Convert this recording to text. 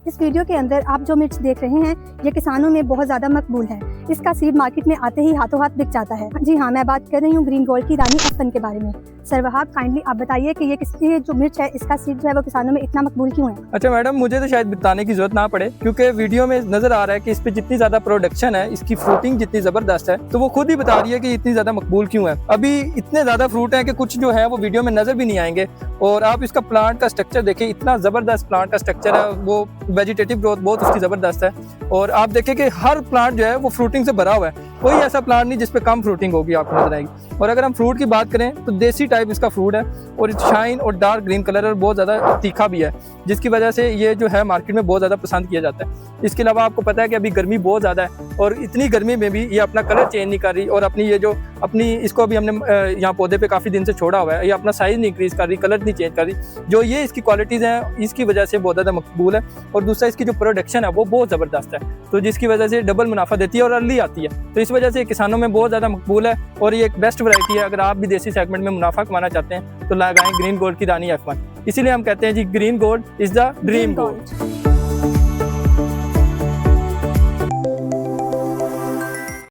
इस वीडियो के अंदर आप जो मिर्च देख रहे हैं ये किसानों में बहुत ज़्यादा मकबूल है। इसका सीड मार्केट में आते ही हाथों हाथ बिक जाता है। जी हाँ, मैं बात कर रही हूँ ग्रीन गोल्ड की रानी F1 के बारे में। सर वहाब, काइंडली आप बताइए कि ये जो मिर्च है इसका सीड जो है वो किसानों में इतना मकबूल क्यों है? अच्छा मैडम, मुझे तो शायद बताने की जरूरत ना पड़े क्योंकि वीडियो में नजर आ रहा है कि इस पे जितनी ज्यादा प्रोडक्शन है, इसकी फ्रूटिंग जितनी जबरदस्त है, तो वो खुद ही बता रही है कि इतनी ज्यादा मकबूल क्यों है। अभी इतने ज्यादा फ्रूट हैं कि कुछ जो है वो वीडियो में नजर भी नहीं आएंगे। और आप इसका प्लांट का स्ट्रक्चर देखिए, इतना जबरदस्त प्लांट का स्ट्रक्चर है, वो वेजिटेटिव ग्रोथ बहुत उसकी जबरदस्त है। और आप देखें कि हर प्लांट जो है वो फ्रूटिंग से भरा हुआ है, कोई ऐसा प्लांट नहीं जिसपे कम फ्रूटिंग होगी, आपको नजर आएगी। और अगर हम फ्रूट की बात करें तो देसी टाइप इसका फ्रूट है और शाइन और डार्क ग्रीन कलर और बहुत ज़्यादा तीखा भी है, जिसकी वजह से ये जो है मार्केट में बहुत ज़्यादा पसंद किया जाता है। इसके अलावा आपको पता है कि अभी गर्मी बहुत ज़्यादा है और इतनी गर्मी में भी ये अपना कलर चेंज नहीं कर रही और अपनी इसको अभी हमने यहाँ पौधे पे काफ़ी दिन से छोड़ा हुआ है, ये अपना साइज़ नहीं इंक्रीज़ कर रही, कलर नहीं चेंज कर रही। जो ये इसकी क्वालिटीज़ हैं इसकी वजह से बहुत ज़्यादा मकबूल है। और दूसरा, इसकी जो प्रोडक्शन है वो बहुत ज़बरदस्त है, तो जिसकी वजह से डबल मुनाफा देती है और अर्ली आती है, तो इस वजह से किसानों में बहुत ज़्यादा मकबूल है और ये एक बेस्ट वैरायटी है। अगर आप भी देसी सेगमेंट में मुनाफा कमाना चाहते हैं तो लगाएं ग्रीन गोल्ड की रानी F1। इसीलिए हम कहते हैं जी, green gold is the dream gold.